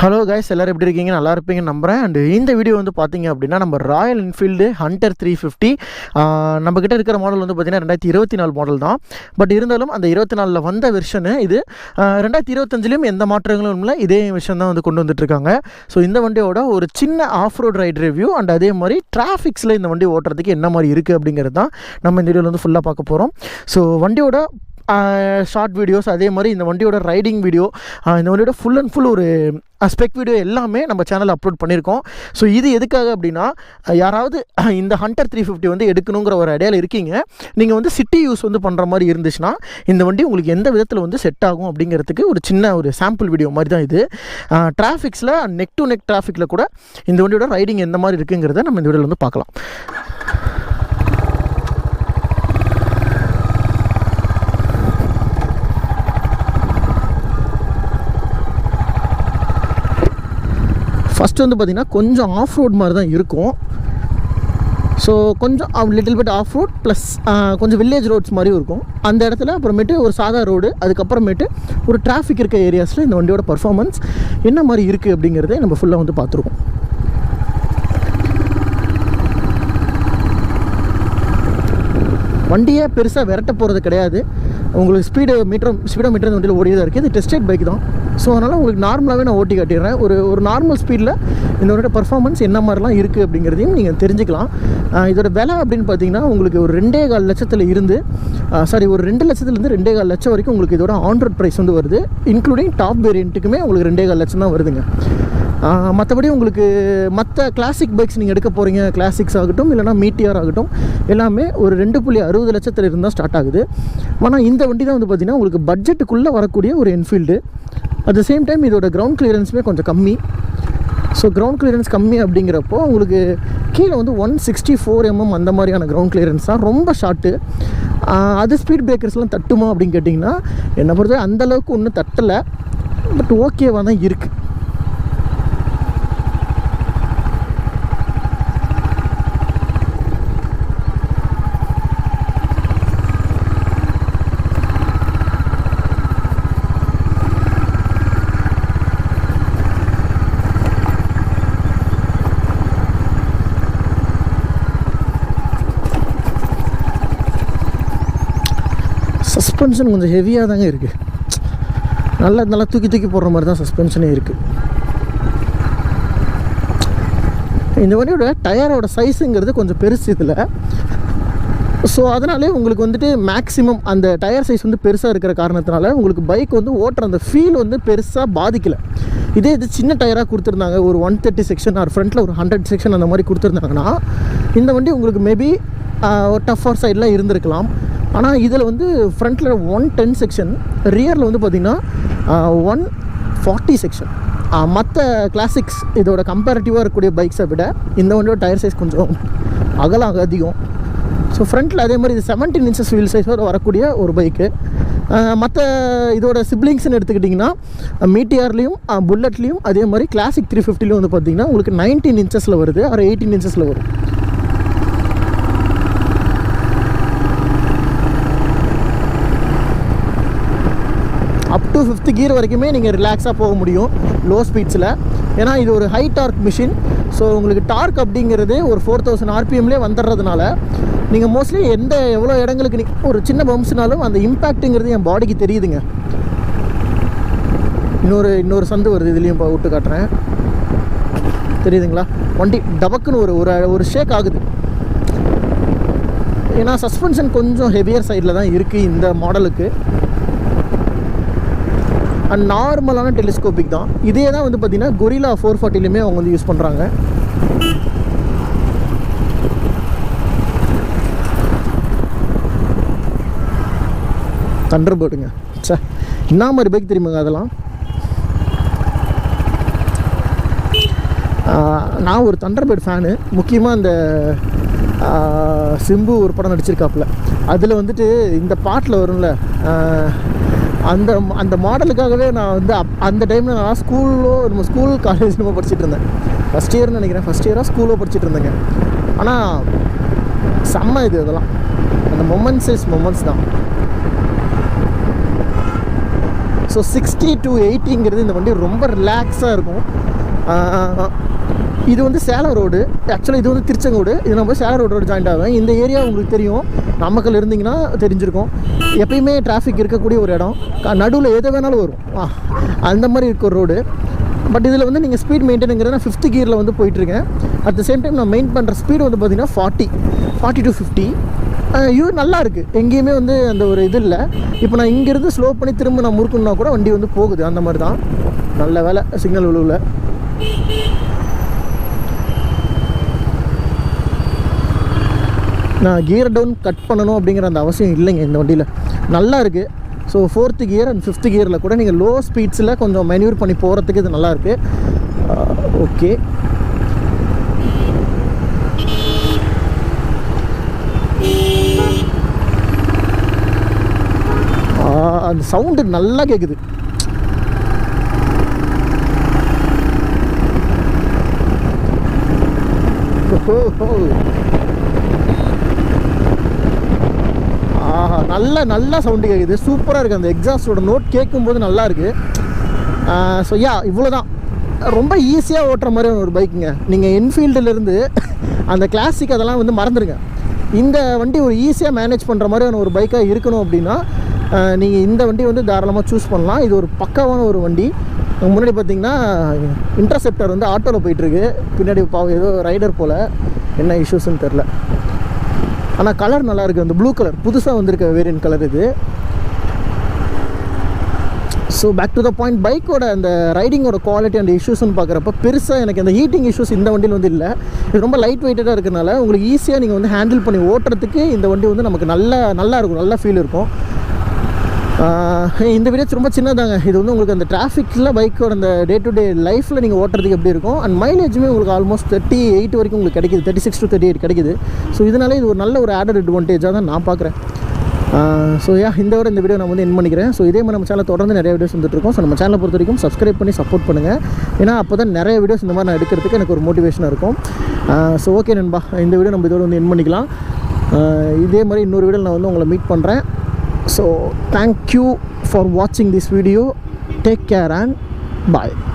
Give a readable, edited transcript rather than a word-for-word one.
Hello guys, எல்லோரும் எப்படி இருக்கீங்க? நல்லா இருப்பீங்கன்னு நம்புகிறேன். அண்ட் இந்த வீடியோ வந்து பார்த்தீங்க அப்படின்னா நம்ம ராயல் என்ஃபீல்டு ஹண்டர் 350 நம்மக்கிட்ட இருக்கிற மாடல் வந்து பார்த்திங்கன்னா 2024 மாடல் தான். பட் இருந்தாலும் அந்த 24 வந்த வெர்ஷனு இது 2025லேயும் எந்த மாற்றங்களும் இல்லை, இதே விஷயம் தான் வந்து கொண்டு வந்துட்டுருக்காங்க. ஸோ இந்த வண்டியோட ஒரு சின்ன off road ride review and அதே மாதிரி டிராஃபிக்ஸில் இந்த வண்டி ஓட்டுறதுக்கு என்ன மாதிரி இருக்குது அப்படிங்கிறது தான் நம்ம இந்த வீடியோவில் வந்து ஃபுல்லாக பார்க்க போகிறோம். ஸோ வண்டியோட ஷார்ட் வீடியோஸ், அதே மாதிரி இந்த வண்டியோட ரைடிங் வீடியோ, இந்த வண்டியோட ஃபுல் அண்ட் ஃபுல் ஒரு ஸ்பெக் வீடியோ எல்லாமே நம்ம சேனலில் அப்லோட் பண்ணியிருக்கோம். ஸோ இது எதுக்காக அப்படின்னா, யாராவது இந்த ஹண்டர் 350 வந்து எடுக்கணுங்கிற ஒரு ஐடியாவில் இருக்கீங்க, நீங்கள் வந்து சிட்டி யூஸ் வந்து பண்ணுற மாதிரி இருந்துச்சுன்னா இந்த வண்டி உங்களுக்கு எந்த விதத்தில் வந்து செட் ஆகும் அப்படிங்கிறதுக்கு ஒரு சின்ன ஒரு சாம்பிள் வீடியோ மாதிரி தான் இது. டிராஃபிக்ஸில் நெக் டு நெக் டிராஃபிக்கில் கூட இந்த வண்டியோட ரைடிங் எந்த மாதிரி இருக்குங்கிறத நம்ம இந்த வீடியோவில் வந்து பார்க்கலாம். ஃபஸ்ட்டு வந்து பார்த்திங்கன்னா கொஞ்சம் ஆஃப் ரோட் மாதிரி தான் இருக்கும். ஸோ கொஞ்சம் little bit off road plus கொஞ்சம் வில்லேஜ் ரோட்ஸ் மாதிரியும் இருக்கும். அந்த இடத்துல அப்புறமேட்டு ஒரு சாதா ரோடு, அதுக்கப்புறமேட்டு ஒரு டிராஃபிக் இருக்க ஏரியாஸில் இந்த வண்டியோட பர்ஃபார்மன்ஸ் என்ன மாதிரி இருக்குது அப்படிங்கிறத நம்ம ஃபுல்லாக வந்து பார்த்துருக்கோம். வண்டியே பெருசாக விரட்ட போகிறது கிடையாது. உங்களுக்கு ஸ்பீடோமீட்டர் இந்த வண்டியில் ஓடியே தான் இருக்குது. இது டெஸ்டட் பைக் தான். ஸோ அதனால் உங்களுக்கு நார்மலாகவே நான் ஓட்டி காட்டிடுறேன். ஒரு நார்மல் ஸ்பீடில் இந்த வண்டியோட பர்ஃபார்மன்ஸ் என்ன மாதிரிலாம் இருக்குது அப்படிங்கிறதையும் நீங்கள் தெரிஞ்சுக்கலாம். இதோட விலை அப்படின்னு பார்த்தீங்கன்னா உங்களுக்கு ஒரு 2.25 லட்சத்தில் இருந்து ஒரு 2 லட்சத்துலேருந்து 2.25 லட்சம் வரைக்கும் உங்களுக்கு இதோட ஆன் ரோட் ப்ரைஸ் வந்து வருது. இன்க்ளூடிங் டாப் வேரியண்ட்டுக்குமே உங்களுக்கு 2.25 லட்சம் தான் வருதுங்க. மற்றபடி உங்களுக்கு மற்ற கிளாசிக் பைக்ஸ் நீங்கள் எடுக்க போகிறீங்க, கிளாசிக்ஸ் ஆகட்டும் இல்லைனா மீட்டியார் ஆகட்டும், எல்லாமே ஒரு 2.60 லட்சத்தில் இருந்தால் ஸ்டார்ட் ஆகுது. ஆனால் இந்த வண்டி தான் வந்து பார்த்திங்கன்னா உங்களுக்கு பட்ஜெட்டுக்குள்ளே வரக்கூடிய ஒரு Enfield. At the same time இதோட கிரவுண்ட் கிளியரன்ஸுமே கொஞ்சம் கம்மி. ஸோ கிரவுண்ட் கிளியரன்ஸ் கம்மி அப்படிங்கிறப்போ உங்களுக்கு கீழே வந்து 164 mm அந்த மாதிரியான கிரவுண்ட் கிளியரன்ஸ் தான். ரொம்ப ஷார்ட்டு. அது ஸ்பீட் பிரேக்கர்ஸ்லாம் தட்டுமா அப்படின்னு கேட்டிங்கன்னா என்னை பொறுத்தவரை அந்தளவுக்கு ஒன்றும் தட்டலை. பட் ஓகேவாக தான் இருக்குது. சஸ்பென்ஷன் கொஞ்சம் ஹெவியாக தாங்க இருக்குது. நல்லா தூக்கி போடுற மாதிரி தான் சஸ்பென்ஷனே இருக்குது. இந்த வண்டியோட டயரோட சைஸுங்கிறது கொஞ்சம் பெருசு இதில். ஸோ அதனாலே உங்களுக்கு வந்துட்டு மேக்ஸிமம் அந்த டயர் சைஸ் வந்து பெருசாக இருக்கிற காரணத்தினால உங்களுக்கு பைக் வந்து ஓட்டுற அந்த ஃபீல் வந்து பெருசாக பாதிக்கலை. இது சின்ன டயராக கொடுத்துருந்தாங்க, ஒரு 130 செக்ஷன் ஆர் ஃப்ரண்ட்டில் ஒரு 100 செக்ஷன் அந்த மாதிரி கொடுத்துருந்தாங்கன்னா இந்த வண்டி உங்களுக்கு மேபி ஒரு டஃபர் சைடெலாம் இருந்திருக்கலாம். ஆனால் இதில் வந்து ஃப்ரண்ட்டில் 110 செக்ஷன், ரியரில் வந்து பார்த்திங்கன்னா 140 செக்ஷன். மற்ற கிளாசிக்ஸ் இதோட கம்பேரிட்டிவாக இருக்கக்கூடிய பைக்ஸை விட இந்த வண்டியோட டயர் சைஸ் கொஞ்சம் அகலம் அதிகம். ஸோ ஃப்ரண்ட்டில் அதே மாதிரி இது 17 inches வீல் சைஸோடு வரக்கூடிய ஒரு பைக்கு. மற்ற இதோட சிப்ளிங்ஸ்ன்னு எடுத்துக்கிட்டிங்கன்னா மீட்டியார்லேயும் புல்லட்லேயும் அதே மாதிரி கிளாசிக் 350லேயும் வந்து பார்த்திங்கன்னா உங்களுக்கு 19 inches வருது, ஒரு 18 inches வரும். அப் டு 5th கியர் வரைக்குமே நீங்கள் ரிலாக்ஸாக போக முடியும் லோ ஸ்பீட்ஸில். ஏன்னா இது ஒரு ஹை டார்க் மிஷின். ஸோ உங்களுக்கு டார்க் அப்படிங்கிறது ஒரு 4000 RPMலேயே வந்துடுறதுனால நீங்கள் மோஸ்ட்லி எவ்வளோ இடங்களுக்கு ஒரு சின்ன பம்ப்ஸ்னாலும் அந்த இம்பேக்ட்டுங்கிறது என் பாடிக்கு தெரியுதுங்க. இன்னொரு சந்து வருது, இதுலேயும் விட்டு காட்டுறேன், தெரியுதுங்களா? வண்டி டபக்குன்னு ஒரு ஷேக் ஆகுது. ஏன்னா சஸ்பென்ஷன் கொஞ்சம் ஹெவியர் சைடில் தான் இருக்குது இந்த மாடலுக்கு. அண்ட் நார்மலான டெலிஸ்கோபிக் தான். இதே தான் வந்து பார்த்திங்கன்னா கொரில்லா 440லையுமே அவங்க வந்து யூஸ் பண்ணுறாங்க. தண்டர் பேர்டுங்க, என்ன மாதிரி பைக் தெரியுமாங்க அதெல்லாம்? நான் ஒரு தண்டர் பேர்டு ஃபேனு. முக்கியமாக இந்த சிம்பு ஒரு படம் நடிச்சிருக்காப்புல, அதில் வந்துட்டு இந்த பாட்டில் வரும்ல, அந்த மாடலுக்காகவே நான் வந்து அந்த டைமில் நான் ஸ்கூல் காலேஜ் நம்ம படிச்சுட்டு இருந்தேன். ஃபஸ்ட் இயர்னு நினைக்கிறேன், ஃபஸ்ட் இயராக ஸ்கூலோ படிச்சுட்டு இருந்தேங்க. ஆனால் செம்ம இது, அதெல்லாம் அந்த மொமெண்ட்ஸ் தான். ஸோ 60 to 80ங்கிறது இந்த வண்டி ரொம்ப ரிலாக்ஸாக இருக்கும். இது வந்து சேலம் ரோடு, ஆக்சுவலாக இது வந்து திருச்செங்கோடு, இது நம்ம சேலம் ரோடோடு ஜாயிண்ட் ஆகும். இந்த ஏரியா உங்களுக்கு தெரியும், நாமக்கல் இருந்தீங்கன்னா தெரிஞ்சிருக்கும். எப்பயுமே டிராஃபிக் இருக்கக்கூடிய ஒரு இடம், நடுவில் எது வேணாலும் வரும், அந்த மாதிரி இருக்க ஒரு ரோடு. பட் இதில் வந்து நீங்கள் ஸ்பீட் மெயின்டைனுங்கிறது நான் 5th கியரில் வந்து போயிட்டுருக்கேன். அட் த சேம் டைம் நான் மெயின் பண்ணுற ஸ்பீடு வந்து பார்த்திங்கன்னா 40 to 50. இது நல்லா இருக்குது, எங்கேயுமே வந்து அந்த ஒரு இது இல்லை. இப்போ நான் இங்கேருந்து ஸ்லோ பண்ணி திரும்ப நான் முறுக்கணுன்னா கூட வண்டி வந்து போகுது, அந்த மாதிரி தான். நல்ல வேலை சிக்னல் விழுவில். நான் கியர் டவுன் கட் பண்ணணும் அப்படிங்கிற அந்த அவசியம் இல்லைங்க இந்த வண்டியில், நல்லா இருக்குது. So 4th gear and 5th கியரில் கூட நீங்கள் லோ ஸ்பீட்ஸில் கொஞ்சம் மெனியூர் பண்ணி போகிறதுக்கு இது நல்லாயிருக்கு. ஓகே, அந்த சவுண்டு நல்லா கேட்குது. நல்லா சவுண்டு கேட்குது, சூப்பராக இருக்குது. அந்த எக்ஸாஸ்டோட நோட் கேட்கும்போது நல்லா இருக்குது. ஸோ இவ்வளோ தான், ரொம்ப ஈஸியாக ஓட்டுற மாதிரியான ஒரு பைக்குங்க. நீங்கள் என்ஃபீல்டுலேருந்து அந்த கிளாசிக் அதெல்லாம் வந்து மறந்துடுங்க. இந்த வண்டி ஒரு ஈஸியாக மேனேஜ் பண்ணுற மாதிரியான ஒரு பைக்காக இருக்கணும் அப்படின்னா நீங்கள் இந்த வண்டி வந்து தாராளமாக சூஸ் பண்ணலாம். இது ஒரு பக்காவான ஒரு வண்டி. முன்னாடி பார்த்தீங்கன்னா இன்டர்செப்டர் வந்து ஆட்டோவில் போயிட்டுருக்கு, பின்னாடி ஏதோ ரைடர் போல், என்ன இஷ்யூஸ்ன்னு தெரில. ஆனால் கலர் நல்லாயிருக்கு, அந்த ப்ளூ கலர் புதுசாக வந்திருக்க வேரியன்ட் கலர் இது. So back to the point, பைக்கோட அந்த ரைடிங்கோட குவாலிட்டி அண்ட் இஷ்யூஸ்ன்னு பார்க்குறப்ப பெருசாக எனக்கு அந்த ஹீட்டிங் இஷ்யூஸ் இந்த வண்டியில் வந்து இல்லை. இது ரொம்ப லைட் வெயிட்டடாக இருக்கிறனால உங்களுக்கு ஈஸியாக நீங்கள் வந்து ஹேண்டில் பண்ணி ஓட்டுறதுக்கு இந்த வண்டி வந்து நமக்கு நல்லா இருக்கும், நல்லா ஃபீல் இருக்கும். இந்த வீடியோஸ் ரொம்ப சின்னதாங்க. இது வந்து உங்களுக்கு அந்த டிராஃபிக்கில் பைக்கோட அந்த டே டு டே லைஃப்பில் நீங்கள் ஓட்டுறதுக்கு எப்படி இருக்கும். அண்ட் மைலேஜுமே உங்களுக்கு ஆல்மோஸ்ட் 38 வரைக்கும் உங்களுக்கு கிடைக்குது, 36 to 38 கிடைக்குது. ஸோ இதனால இது ஒரு நல்ல ஒரு ஆடட் அட்வான்டேஜாக தான் நான் பார்க்குறேன். ஸோ இந்த வீடியோ நான் வந்து என் பண்ணிக்கிறேன். ஸோ இதே மாதிரி நம்ம சேனல் தொடர்ந்து நிறைய வீடியோஸ் வந்துட்டுருக்கோம். ஸோ நம்ம சேனலை பொறுத்த வரைக்கும் சப்ஸ்கிரைப் பண்ணி சப்போர்ட் பண்ணுங்கள். ஏன்னா அப்போ தான் நிறைய வீடியோஸ் இந்த மாதிரி நான் எடுக்கிறதுக்கு எனக்கு ஒரு மோட்டிவேஷனாக இருக்கும். ஸோ ஓகே நண்பா, இந்த வீடியோ நம்ம இதோட வந்து என் பண்ணிக்கலாம். இதே மாதிரி இன்னொரு வீடியோ நான் வந்து உங்களை மீட் பண்ணுறேன். So thank you for watching this video. Take care and bye.